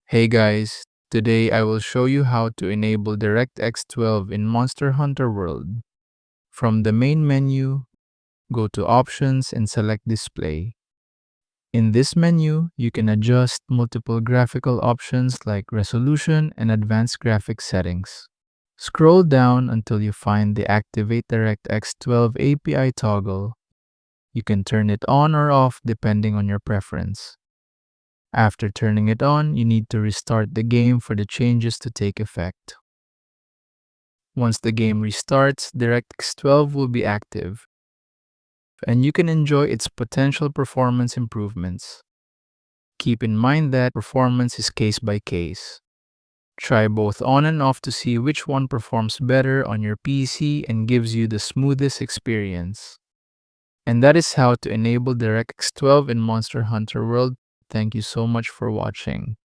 Hey guys, today I will show you how to enable DirectX 12 in Monster Hunter World. From the main menu, go to Options and select Display. In this menu, you can adjust multiple graphical options like resolution and advanced graphics settings. Scroll down until you find the Activate DirectX 12 API toggle. You can turn it on or off depending on your preference. After turning it on, you need to restart the game for the changes to take effect. Once the game restarts, DirectX 12 will be active, and you can enjoy its potential performance improvements. Keep in mind that performance is case by case. Try both on and off to see which one performs better on your PC and gives you the smoothest experience. And that is how to enable DirectX 12 in Monster Hunter World. Thank you so much for watching.